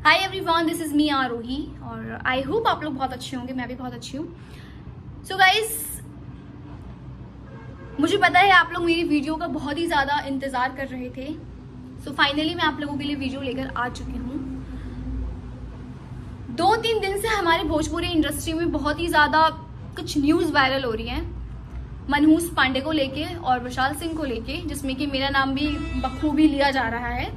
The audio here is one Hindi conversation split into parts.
Hi everyone, this is me Aarohi और आई होप आप लोग बहुत अच्छे होंगे। मैं भी बहुत अच्छी हूँ। सो गाइस, मुझे पता है आप लोग मेरी वीडियो का बहुत ही ज्यादा इंतजार कर रहे थे। सो फाइनली मैं आप लोगों के लिए वीडियो लेकर आ चुकी हूँ। 2-3 दिन से हमारे भोजपुरी इंडस्ट्री में बहुत ही ज्यादा कुछ न्यूज वायरल हो रही है मनहूस पांडे को लेके और विशाल सिंह को लेके, जिसमें कि मेरा नाम भी बखूबी लिया जा रहा है।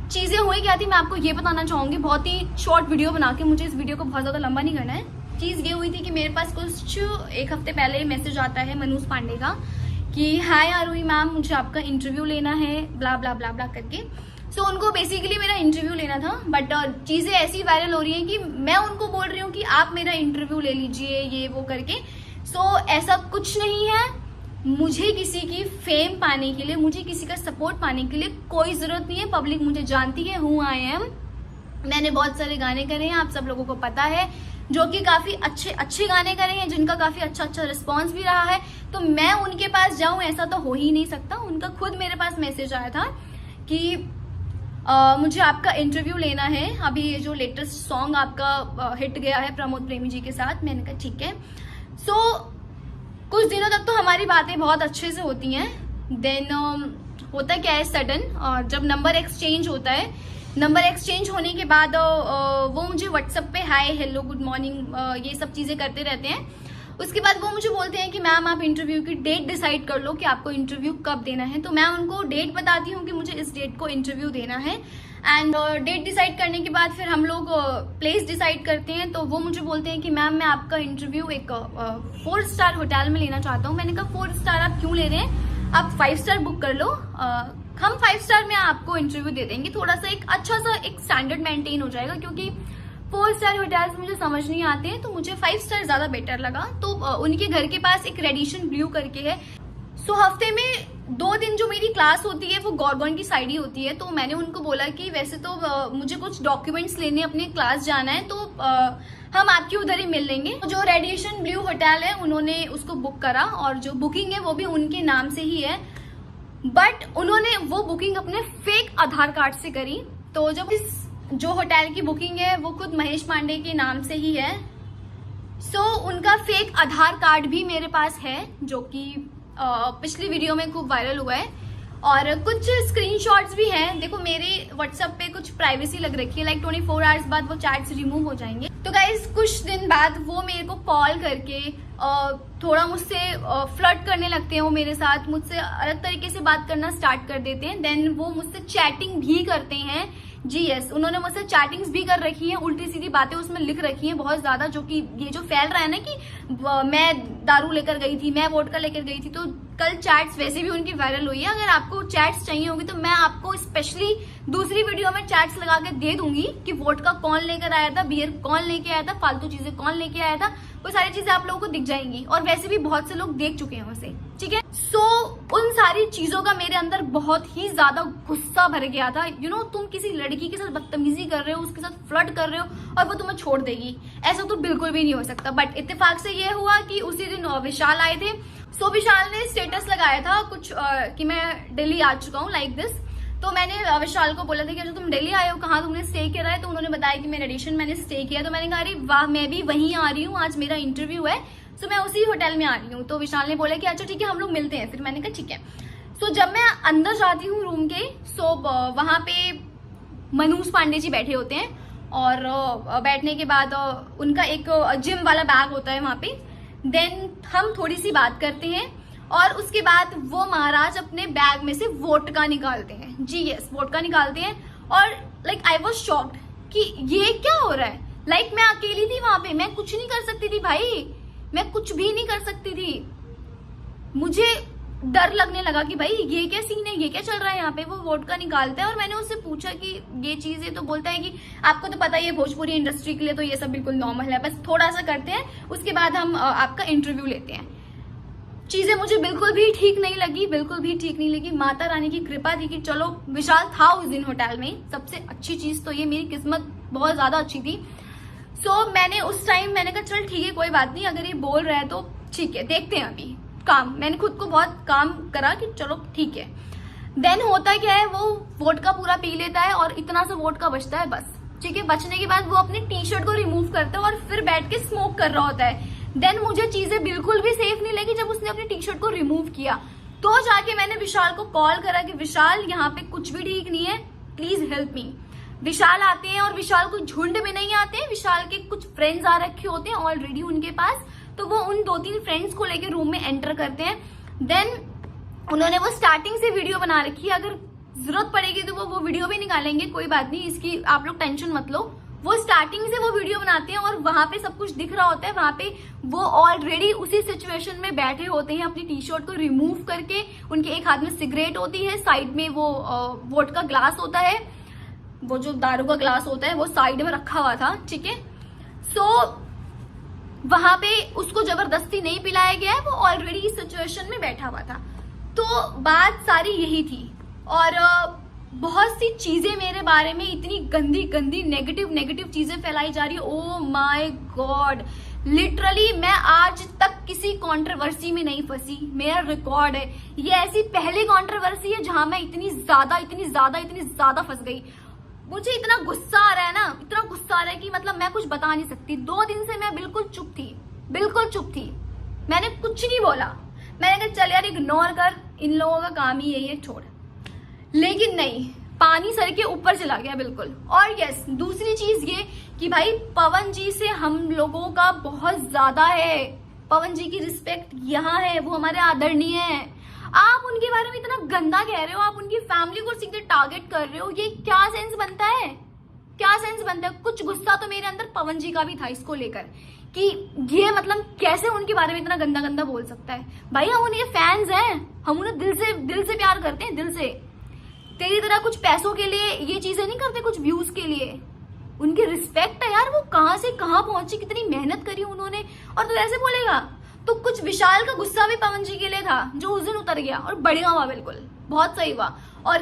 चीजें हुई क्या थी मैं आपको ये बताना चाहूंगी, बहुत ही शॉर्ट वीडियो बना के। मुझे इस वीडियो को बहुत ज्यादा लंबा नहीं करना है। चीज ये हुई थी कि मेरे पास कुछ एक हफ्ते पहले मैसेज आता है मनहूस पांडे का कि हाय आरोही मैम, मुझे आपका इंटरव्यू लेना है, ब्ला ब्ला ब्ला ब्ला करके। उनको बेसिकली मेरा इंटरव्यू लेना था, बट चीजें ऐसी वायरल हो रही हैं कि मैं उनको बोल रही हूँ कि आप मेरा इंटरव्यू ले लीजिए, ये वो करके। ऐसा कुछ नहीं है। मुझे किसी की फेम पाने के लिए, मुझे किसी का सपोर्ट पाने के लिए कोई जरूरत नहीं है। पब्लिक मुझे जानती है, हु आई एम। मैंने बहुत सारे गाने करे हैं, आप सब लोगों को पता है, जो कि काफी अच्छे गाने करे हैं, जिनका काफी अच्छा रिस्पॉन्स भी रहा है। तो मैं उनके पास जाऊं ऐसा तो हो ही नहीं सकता। उनका खुद मेरे पास मैसेज आया था कि मुझे आपका इंटरव्यू लेना है। अभी ये जो लेटेस्ट सॉन्ग आपका हिट गया है प्रमोद प्रेमी जी के साथ। मैंने कहा ठीक है। कुछ दिनों तक तो हमारी बातें बहुत अच्छे से होती हैं। देन होता क्या है, सडन जब नंबर एक्सचेंज होता है, नंबर एक्सचेंज होने के बाद वो मुझे व्हाट्सएप पे हाय हेलो गुड मॉर्निंग ये सब चीजें करते रहते हैं। उसके बाद वो मुझे बोलते हैं कि मैम आप इंटरव्यू की डेट डिसाइड कर लो कि आपको इंटरव्यू कब देना है। तो मैं उनको डेट बताती हूँ कि मुझे इस डेट को इंटरव्यू देना है। एंड डेट डिसाइड करने के बाद फिर हम लोग प्लेस डिसाइड करते हैं। तो वो मुझे बोलते हैं कि मैम मैं आपका इंटरव्यू एक 4 स्टार होटल में लेना चाहता हूँ। मैंने कहा 4 स्टार आप क्यों ले रहे हैं, आप 5 स्टार बुक कर लो, हम 5 स्टार में आपको इंटरव्यू दे देंगे। थोड़ा सा एक अच्छा सा एक स्टैंडर्ड मेंटेन हो जाएगा, क्योंकि 4 स्टार होटल्स मुझे समझ नहीं आते हैं, तो मुझे 5 स्टार ज्यादा बेटर लगा। तो उनके घर के पास एक रेडिशन ब्लू करके है। हफ्ते में 2 दिन जो मेरी क्लास होती है वो गॉर्गन की साइड ही होती है। तो मैंने उनको बोला कि वैसे तो मुझे कुछ डॉक्यूमेंट्स लेने अपने क्लास जाना है, तो हम आपकी उधर ही मिल लेंगे। जो रेडिएशन ब्लू होटल है उन्होंने उसको बुक करा, और जो बुकिंग है वो भी उनके नाम से ही है, बट उन्होंने वो बुकिंग अपने फेक आधार कार्ड से करी। तो जब इस जो होटल की बुकिंग है वो खुद महेश पांडे के नाम से ही है। उनका फेक आधार कार्ड भी मेरे पास है, जो कि पिछली वीडियो में खूब वायरल हुआ है। और कुछ स्क्रीनशॉट्स भी हैं। देखो मेरे व्हाट्सएप पे कुछ प्राइवेसी लग रखी है, लाइक 24 आवर्स बाद वो चैट्स रिमूव हो जाएंगे। तो गाइस कुछ दिन बाद वो मेरे को कॉल करके थोड़ा मुझसे फ्लर्ट करने लगते हैं। वो मेरे साथ मुझसे अलग तरीके से बात करना स्टार्ट कर देते हैं। देन वो मुझसे चैटिंग भी करते हैं। जी यस, उन्होंने मुझसे चैटिंग्स भी कर रखी हैं, उल्टी सीधी बातें उसमें लिख रखी हैं बहुत ज्यादा। जो कि ये जो फैल रहा है ना कि मैं दारू लेकर गई थी, मैं वोडका लेकर गई थी, तो कल चैट्स वैसे भी उनकी वायरल हुई है। अगर आपको चैट्स चाहिए होगी तो मैं आपको स्पेशली दूसरी वीडियो में चैट्स लगा के दे दूंगी कि वोडका कौन लेकर आया था, बियर कौन लेके आया था, फालतू चीजें कौन लेके आया था, वो सारी चीजें आप लोगों को दिख जाएंगी। और वैसे भी बहुत से लोग देख चुके हैं उसे, ठीक है। उन सारी चीजों का मेरे अंदर बहुत ही ज्यादा गुस्सा भर गया था। तुम किसी लड़की के साथ बदतमीजी कर रहे हो, उसके साथ फ्लर्ट कर रहे हो और वो तुम्हें छोड़ देगी, ऐसा तो बिल्कुल भी नहीं हो सकता। बट इत्तेफाक से ये हुआ कि उसी दिन विशाल आए थे। विशाल ने स्टेटस लगाया था कुछ कि मैं दिल्ली आ चुका हूँ, लाइक दिस। तो मैंने विशाल को बोला था कि तुम दिल्ली आए हो, कहाँ तुमने स्टे किया है? तो उन्होंने बताया कि मैं रेडिएशन मैंने स्टे किया। तो मैंने कहा अरे वाह, मैं भी वहीं आ रही हूँ, आज मेरा इंटरव्यू है, मैं उसी होटल में आ रही हूँ। तो विशाल ने बोला कि अच्छा ठीक है हम लोग मिलते हैं। फिर मैंने कहा ठीक है। जब मैं अंदर जाती हूँ रूम के, वहां पे मनहूस पांडे जी बैठे होते हैं, और बैठने के बाद उनका एक जिम वाला बैग होता है वहां पे। देन हम थोड़ी सी बात करते हैं, और उसके बाद वो महाराज अपने बैग में से वोडका निकालते हैं। जी यस, वोडका निकालते हैं। और लाइक आई वॉज शॉक्ड कि ये क्या हो रहा है। लाइक मैं अकेली थी वहां पे, मैं कुछ नहीं कर सकती थी भाई, मैं कुछ भी नहीं कर सकती थी। मुझे डर लगने लगा कि भाई ये क्या सीन है, ये क्या चल रहा है यहाँ पे। वो वोडका निकालता है और मैंने उससे पूछा कि ये चीज है, तो बोलता है कि आपको तो पता ही है भोजपुरी इंडस्ट्री के लिए तो ये सब बिल्कुल नॉर्मल है, बस थोड़ा सा करते हैं, उसके बाद हम आपका इंटरव्यू लेते हैं। चीजें मुझे बिल्कुल भी ठीक नहीं लगी, बिल्कुल भी ठीक नहीं लगी। माता रानी की कृपा थी कि चलो विशाल था उस दिन होटल में। सबसे अच्छी चीज तो ये, मेरी किस्मत बहुत ज्यादा अच्छी थी। मैंने उस टाइम मैंने कहा चल ठीक है कोई बात नहीं, अगर ये बोल रहा है तो ठीक है, देखते हैं अभी काम। मैंने खुद को बहुत काम करा कि चलो ठीक है। देन होता क्या है, वो वोडका पूरा पी लेता है और इतना सा वोडका बचता है बस, ठीक है। बचने के बाद वो अपनी टी शर्ट को रिमूव करता है और फिर बैठ के स्मोक कर रहा होता है। देन मुझे चीजें बिल्कुल भी सेफ नहीं लगी जब उसने अपनी टी शर्ट को रिमूव किया, तो जाके मैंने विशाल को कॉल करा कि विशाल यहाँ पे कुछ भी ठीक नहीं है, प्लीज हेल्प मी। विशाल आते हैं और विशाल को झुंड में नहीं आते हैं, विशाल के कुछ फ्रेंड्स आ रखे होते हैं ऑलरेडी उनके पास, तो वो उन 2-3 फ्रेंड्स को लेके रूम में एंटर करते हैं। देन उन्होंने वो स्टार्टिंग से वीडियो बना रखी है, अगर जरूरत पड़ेगी तो वो वीडियो भी निकालेंगे, कोई बात नहीं, इसकी आप लोग टेंशन मत लो। वो स्टार्टिंग से वो वीडियो बनाते हैं और वहां पे सब कुछ दिख रहा होता है, वहां पे वो ऑलरेडी उसी सिचुएशन में बैठे होते हैं, अपनी टी शर्ट को रिमूव करके, उनके एक हाथ में सिगरेट होती है, साइड में वो वोट का ग्लास होता है, वो जो दारू का ग्लास होता है वो साइड में रखा हुआ था, ठीक है। सो वहां पे उसको जबरदस्ती नहीं पिलाया गया है, वो ऑलरेडी इस सिचुएशन में बैठा हुआ था। तो बात सारी यही थी और बहुत सी चीजें मेरे बारे में इतनी गंदी गंदी नेगेटिव चीजें फैलाई जा रही है। ओ माय गॉड, लिटरली मैं आज तक किसी कंट्रोवर्सी में नहीं फंसी, मेरा रिकॉर्ड है ये ऐसी पहली कंट्रोवर्सी है जहां मैं इतनी ज्यादा फंस गई। मुझे इतना गुस्सा आ रहा है ना, इतना गुस्सा आ रहा है कि मतलब मैं कुछ बता नहीं सकती। 2 दिन से मैं बिल्कुल चुप थी, मैंने कुछ नहीं बोला। मैंने कहा चल यार इग्नोर कर, इन लोगों का काम ही यही है, छोड़। लेकिन नहीं, पानी सर के ऊपर चला गया बिल्कुल। और यस, दूसरी चीज ये कि भाई पवन जी से हम लोगों का बहुत ज्यादा है, पवन जी की रिस्पेक्ट यहाँ है, वो हमारे आदरणीय है। आप उनके बारे में इतना गंदा कह रहे हो, आप उनकी फैमिली को सीधे टारगेट कर रहे हो, ये क्या सेंस बनता है? कुछ गुस्सा तो मेरे अंदर पवन जी का भी था इसको लेकर कि ये मतलब कैसे उनके बारे में इतना गंदा बोल सकता है। भाई हम उनके फैंस हैं, हम उन्हें दिल से प्यार करते हैं, दिल से। तेरी तरह कुछ पैसों के लिए ये चीजें नहीं करते, कुछ व्यूज के लिए। उनकी रिस्पेक्ट है यार, वो कहां से कहां पहुंची, कितनी मेहनत करी उन्होंने, और तो ऐसे बोलेगा। तो कुछ विशाल का गुस्सा भी पवन जी के लिए था जो उस दिन उतर गया, और बढ़िया हुआ, बिल्कुल बहुत सही हुआ। और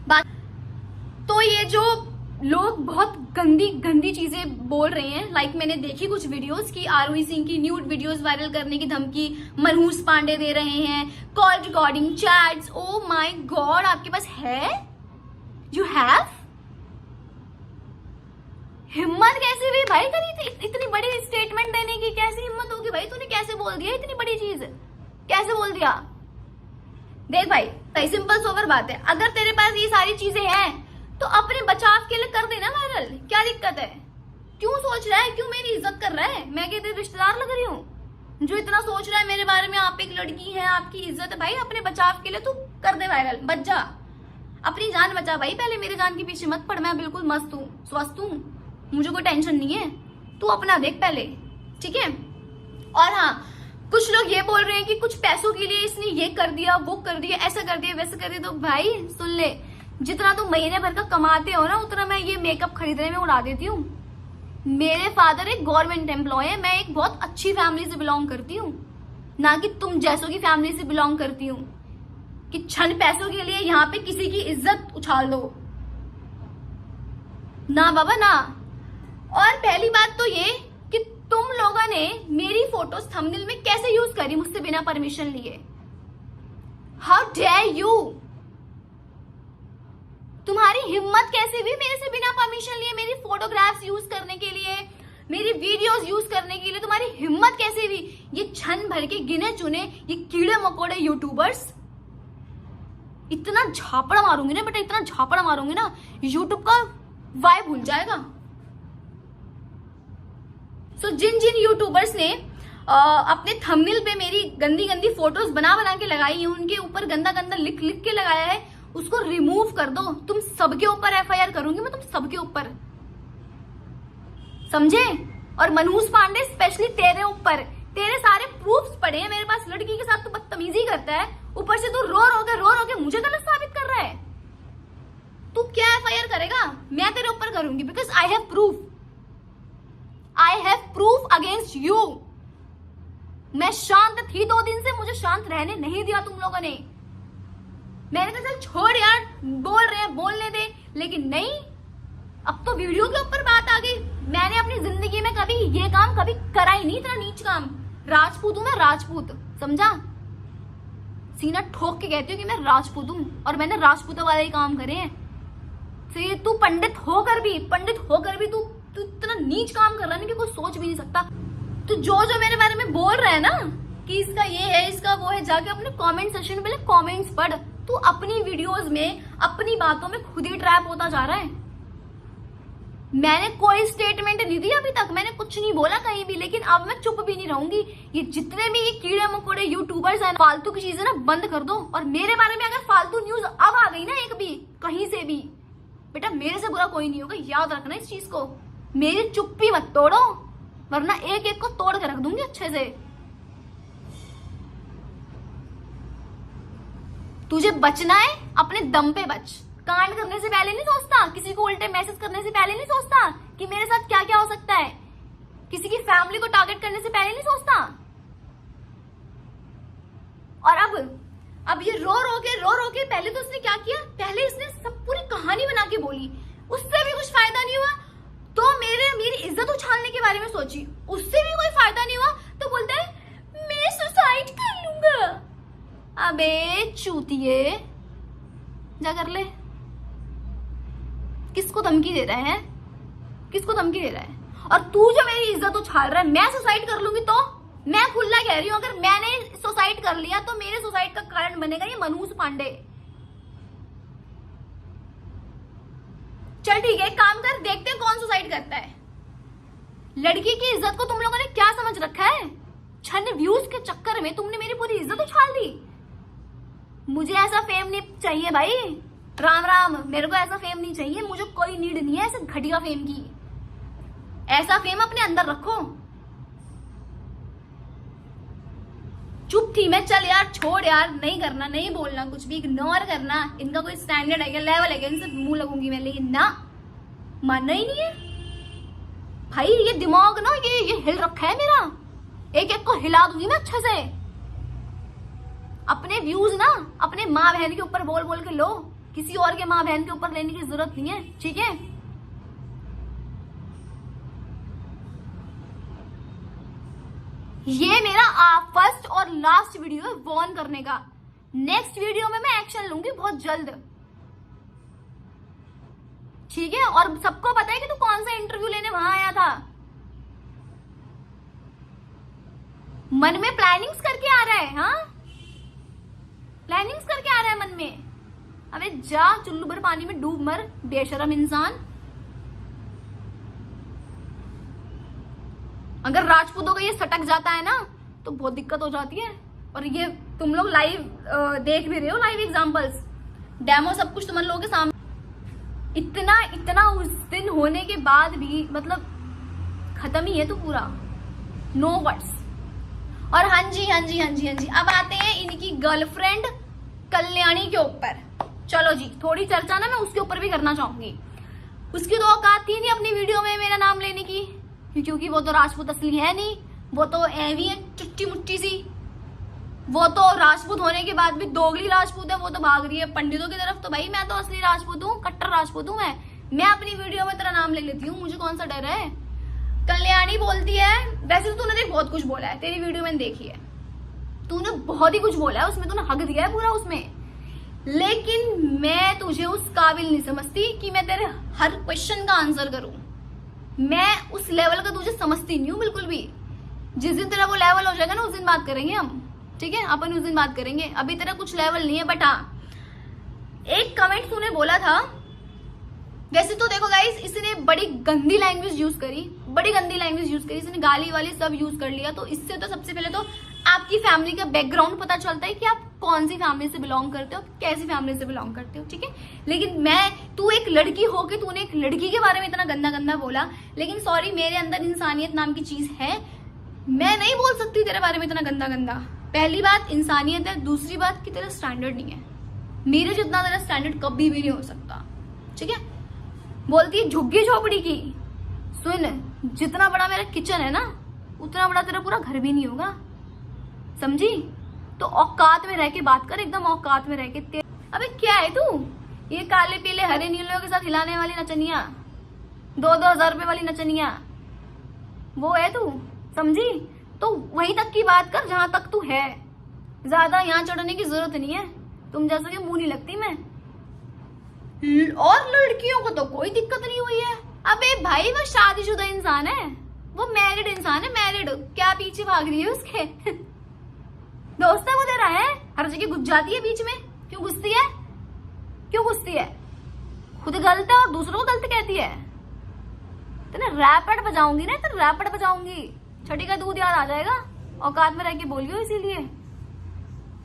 बात तो ये जो लोग बहुत गंदी चीजें बोल रहे हैं, लाइक मैंने देखी कुछ वीडियोस की आरोही सिंह की न्यूड वीडियोस वायरल करने की धमकी मनहूस पांडे दे रहे हैं, call recording, chats. Oh my God, आपके पास है, यू हैव हिम्मत कैसे हुई भाई करी इतनी बड़ी स्टेटमेंट देने की? कैसी हिम्मत होगी भाई? तूने कैसे बोल दिया इतनी बड़ी चीज, कैसे बोल दिया? देख भाई, सिंपल सोबर बात है, अगर तेरे पास ये सारी चीजें हैं तो अपने बचाव के लिए कर देना वायरल, क्या दिक्कत है? क्यों सोच रहा है, क्यों मेरी इज्जत कर रहा है? मैं कहते रिश्तेदार लग रही हूँ जो इतना सोच रहा है मेरे बारे में? आप एक लड़की है, आपकी इज्जत है भाई, अपने बचाव के लिए तू कर दे वायरल, बच जा, अपनी जान बचा भाई। पहले मेरी जान के पीछे मत पड़, मैं बिल्कुल मस्त हूँ, स्वस्थ हूँ, मुझे कोई टेंशन नहीं है, तू अपना देख पहले, ठीक है। और हाँ, कुछ लोग ये बोल रहे हैं कि कुछ पैसों के लिए इसने ये कर दिया, वो कर दिया, ऐसा कर दिया, वैसा कर दिया। तो भाई सुन ले, जितना तुम महीने भर का कमाते हो ना, उतना मैं ये मेकअप खरीदने में उड़ा देती हूँ। मेरे फादर एक गवर्नमेंट एम्प्लॉय है, मैं एक बहुत अच्छी फैमिली से बिलोंग करती हूँ, ना कि तुम जैसों की फैमिली से बिलोंग करती हूँ कि क्षण पैसों के लिए यहाँ पे किसी की इज्जत उछाल दो। ना बाबा ना। और पहली बात तो ये कि तुम लोगों ने मेरी फोटोज थंबनेल में कैसे यूज करी मुझसे बिना परमिशन लिए? हाउ डेयर यू, तुम्हारी हिम्मत कैसे हुई मेरे से बिना परमिशन लिए मेरी फोटोग्राफ्स यूज करने के लिए, मेरी वीडियोस यूज करने के लिए? तुम्हारी हिम्मत कैसे हुई? ये क्षण भर के गिने चुने ये कीड़े मकोड़े यूट्यूबर्स, इतना झापड़ा मारूंगी ना बेटा, इतना झापड़ा मारूंगी ना, यूट्यूब का वाइब भूल जाएगा। सो जिन यूट्यूबर्स ने अपने थंबनेल पे मेरी गंदी फोटोज बना के लगाई है, उनके ऊपर गंदा लिख के लगाया है, उसको रिमूव कर दो। तुम सबके ऊपर एफआईआर करूंगी मैं, तुम सबके ऊपर, समझे? और मनहूस पांडे स्पेशली तेरे ऊपर, तेरे सारे प्रूफ्स पड़े हैं मेरे पास। लड़की के साथ तू बदतमीजी करता है, ऊपर से तू रो रो के मुझे गलत साबित कर रहा है। तू क्या एफआईआर करेगा? मैं तेरे ऊपर करूंगी, because I have proof against you. मैं शांत थी 2 दिन से, मुझे शांत रहने नहीं दिया तुम लोगों ने। मैंने कहा चल छोड़ यार, बोल रहे हैं बोलने दे, लेकिन नहीं, अब तो वीडियो के ऊपर बात आ गई। मैंने अपनी जिंदगी में कभी ये काम कभी करा ही नहीं, इतना नीच काम। राजपूत हूं मैं, राजपूत, समझा? सीना ठोक के कहती हूँ कि मैं राजपूत हूँ और मैंने राजपूतों वाले ही काम करे हैं। तो तू पंडित होकर भी तू इतना नीच काम कर रहा है कि कोई सोच भी नहीं सकता। तो जो मेरे बारे में बोल रहा है ना कि इसका ये है, इसका वो है, जाके अपने कमेंट सेक्शन में पहले कमेंट्स पढ़। तू अपनी वीडियोस में, अपनी बातों में खुद ही ट्रैप होता जा रहा है। मैंने कोई स्टेटमेंट नहीं दी अभी तक, मैंने कुछ नहीं बोला कहीं भी, लेकिन अब मैं चुप भी नहीं रहूंगी। ये जितने भी ये कीड़े मकोड़े यूट्यूबर्स हैं, फालतू की चीजें ना बंद कर दो। और मेरे बारे में अगर फालतू न्यूज अब आ गई ना एक भी कहीं से भी, बेटा मेरे से बुरा कोई नहीं होगा, याद रखना इस चीज को। मेरी चुप्पी मत तोड़ो, वरना एक एक को तोड़ के रख दूंगी अच्छे से। तुझे बचना है अपने दम पे बच। कांड करने से पहले नहीं सोचता, किसी को उल्टे मैसेज करने से पहले नहीं सोचता कि मेरे साथ क्या क्या हो सकता है, किसी की फैमिली को टारगेट करने से पहले नहीं सोचता। और अब ये रो रो के पहले तो उसने क्या किया, पहले इसने सब पूरी कहानी बना के बोली, उससे भी कुछ फायदा नहीं हुआ तो मेरी इज्जत उछालने के बारे में सोची, उससे भी कोई फायदा नहीं हुआ तो बोलता है मैं सुसाइड कर लूंगा। अबे चूतिए, जा कर ले। किसको धमकी दे रहा है, किसको धमकी दे रहा है? और तू जो मेरी इज्जत उछाल रहा है, मैं सुसाइड कर लूंगी तो मैं खुला कह रही हूं, अगर मैंने सुसाइड कर लिया तो मेरे सुसाइड का कारण बनेगा ये मनूस पांडे। चल ठीक है, एक काम कर, देखते हैं कौन सुसाइड करता है। लड़की की इज्जत को तुम लोगों ने क्या समझ रखा है? छन व्यूज के चक्कर में तुमने मेरी पूरी इज्जत उछाल दी। मुझे ऐसा फेम नहीं चाहिए भाई, राम राम, मेरे को ऐसा फेम नहीं चाहिए, मुझे कोई नीड नहीं है ऐसे घटिया फेम की। ऐसा फेम अपने अंदर रखो। चुप थी मैं, चल यार छोड़ यार, नहीं करना, नहीं बोलना, कुछ भी इग्नोर करना। इनका कोई स्टैंडर्ड है क्या, लेवल है क्या, इनसे मुंह लगूंगी मैं, लेकिन ना, मानना ही नहीं है भाई। ये दिमाग ना ये हिल रखा है मेरा, एक एक को हिला दूंगी मैं अच्छे से। अपने व्यूज ना अपने माँ बहन के ऊपर बोल बोल के लो, किसी और के माँ बहन के ऊपर लेने की जरूरत नहीं है, ठीक है? ये मेरा फर्स्ट और लास्ट वीडियो है वॉर्न करने का। नेक्स्ट वीडियो में मैं एक्शन लूंगी बहुत जल्द, ठीक है? और सबको पता है कि तू कौन सा इंटरव्यू लेने वहां आया था। मन में प्लानिंग्स करके आ रहा है, हाँ, प्लानिंग्स करके आ रहा है मन में। अबे जा चुल्लू भर पानी में डूब मर, बेशरम इंसान। अगर राजपूतों का ये सटक जाता है ना तो बहुत दिक्कत हो जाती है। और ये तुम लोग लाइव देख भी रहे हो, लाइव एग्जांपल्स, डेमो सब कुछ तुम लोगों के सामने। इतना उस दिन होने के बाद भी मतलब खत्म ही है तो पूरा, नो वर्ड्स। और हाँ जी, अब आते हैं इनकी गर्लफ्रेंड कल्याणी के ऊपर। चलो जी, थोड़ी चर्चा ना मैं उसके ऊपर भी करना चाहूंगी। उसकी तो औकात थी नहीं अपनी वीडियो में मेरा नाम लेने की, क्योंकि वो तो राजपूत असली है नहीं, वो तो ऐवी है चुट्टी मुट्टी सी। वो तो राजपूत होने के बाद भी दोगली राजपूत है, वो तो भाग रही है पंडितों की तरफ। तो भाई मैं तो असली राजपूत हूँ, कट्टर राजपूत हूँ मैं अपनी वीडियो में तेरा नाम ले लेती हूँ, मुझे कौन सा डर है। कल्याणी बोलती है, वैसे तो तूने देख बहुत कुछ बोला है, तेरी वीडियो मैंने देखी है, तूने बहुत ही कुछ बोला है उसमें, तूने हक दिया है पूरा उसमें। लेकिन मैं तुझे उस काबिल नहीं समझती कि मैं तेरे हर क्वेश्चन का आंसर करूं। मैं उस लेवल का तुझे समझती नहीं हूँ बिल्कुल भी। जिस दिन तेरा वो लेवल हो जाएगा ना उस दिन बात करेंगे हम, ठीक है? अपन उस दिन बात करेंगे, अभी तेरा कुछ लेवल नहीं है। बट हाँ, एक कमेंट तूने बोला था, वैसे तो देखो गाइस, इसने बड़ी गंदी लैंग्वेज यूज करी, इसने गाली वाली सब यूज कर लिया। तो इससे तो सबसे पहले तो आपकी फैमिली का बैकग्राउंड पता चलता है कि आप कौन सी फैमिली से बिलोंग करते हो, कैसी फैमिली से बिलोंग करते हो, ठीक है? लेकिन तू एक लड़की हो के तूने एक लड़की के बारे में इतना गंदा बोला। लेकिन सॉरी, मेरे अंदर इंसानियत नाम की चीज है, मैं नहीं बोल सकती तेरे बारे में इतना गंदा। पहली बात इंसानियत है, दूसरी बात कि तेरा स्टैंडर्ड नहीं है, मेरे जितना तेरा स्टैंडर्ड कभी भी नहीं हो सकता, ठीक है? बोलती है झुग्गी झोपड़ी की। सुन, जितना बड़ा मेरा किचन है ना, उतना बड़ा तेरा पूरा घर भी नहीं होगा, समझी? तो औकात में रह के बात कर, एकदम औकात में रह के। अबे क्या है तू, ये काले पीले हरे नीलों के साथ हिलाने वाली नचनिया, 2-2 हजार रुपए वाली नचनिया, वो है तू, समझी? तो वहीं तक की बात कर जहां तक तू है, ज्यादा यहाँ चढ़ने की जरूरत नहीं है, तुम जैसा कि मुंह नहीं लगती मैं। और लड़कियों को तो कोई दिक्कत नहीं हुई है। अबे भाई वो शादीशुदा इंसान है, वो मैरिड इंसान है, मैरिड। क्या पीछे भाग रही है उसके? दोस्त है वो तेरा है, हर जगह घुस जाती है बीच में। क्यों घुसती है, क्यों घुसती है? खुद गलत है और दूसरों को गलत कहती है। तेने रैपट बजाऊंगी ना, तो रैपट बजाऊंगी, छठी का दूध याद आ जाएगा। औकात में रह के बोलियो, इसीलिए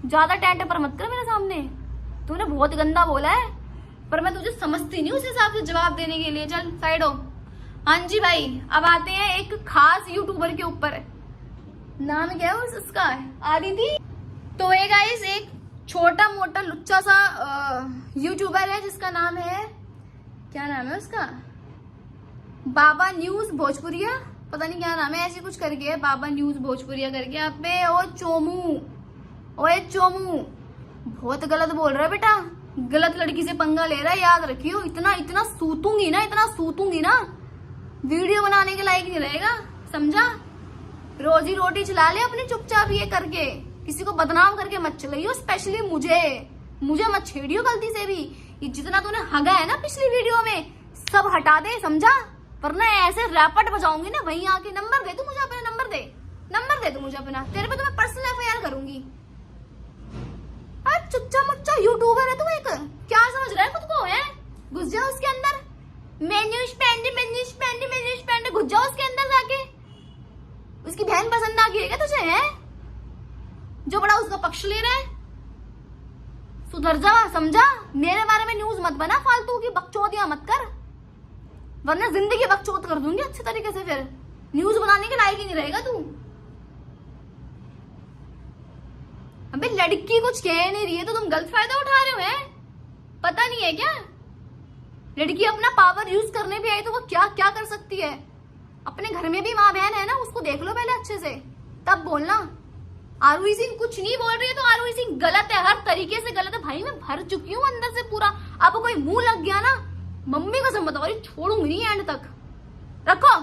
ज्यादा टेंट पर मत कर मेरे सामने। तूने बहुत गंदा बोला है, पर मैं तुझे समझती नहीं उस हिसाब से जवाब देने के लिए। चल साइड हो। हाँ जी भाई, अब आते हैं एक खास यूट्यूबर के ऊपर। नाम क्या है उसका? आदिति। तो ये गाइस एक छोटा मोटा लुच्चा सा यूट्यूबर है जिसका नाम है, क्या नाम है उसका? बाबा न्यूज भोजपुरिया, पता नहीं क्या नाम है, ऐसे कुछ करके है, बाबा न्यूज भोजपुरिया करके। अबे ओ चोमू, ओए चोमू, बहुत गलत बोल रहा है बेटा, गलत लड़की से पंगा ले रहा है, याद रखियो। इतना इतना सूतूंगी ना, इतना सूतूंगी ना, वीडियो बनाने के लायक नहीं रहेगा, समझा? रोजी रोटी चला ले अपनी चुपचाप ये करके, किसी को बदनाम करके मत चलाइयो, स्पेशली मुझे मत छेड़ियो गलती से भी। ये जितना तूने हगा है ना पिछली वीडियो में, सब हटा दे, समझा? वरना ऐसे रैपट बजाऊंगी ना, वहीं आके नंबर दे तू मुझे अपना, नंबर दे तू मुझे अपना, तेरे पे तो मैं पर्सनल एफआईआर करूंगी। चुच्चा मुच्चा यूट्यूबर है तू एक, क्या समझ रहा है खुद को? है घुस जा उसके अंदर, मेन्यू स्पेंड, घुस जा उसके अंदर जाके। उसकी बहन पसंद आ गई है क्या तुझे? है जो बड़ा उसका पक्ष ले रहा है, सुधर जा, समझा? मेरे बारे में न्यूज मत बना, फालतू की बकचोदियां मत कर, वरना जिंदगी बकचोद कर दूंगी अच्छे तरीके से। फिर न्यूज बनाने के लायक ही नहीं रहेगा तू। अबे लड़की कुछ कह नहीं रही है तो तुम गलत फायदा उठा रहे हो, है? पता नहीं है क्या? लड़की अपना पावर यूज करने भी आई तो वो क्या क्या कर सकती है। अपने घर में भी माँ बहन है ना, उसको देख लो पहले अच्छे से, तब बोलना। आरुई सिंह कुछ नहीं बोल रही है तो आरुई सिंह गलत है, हर तरीके से गलत है भाई। मैं भर चुकी हूँ अंदर से पूरा, अब कोई मुंह लग गया ना, मम्मी कसम बता रही, छोड़ूंगी नहीं एंड तक। रखो।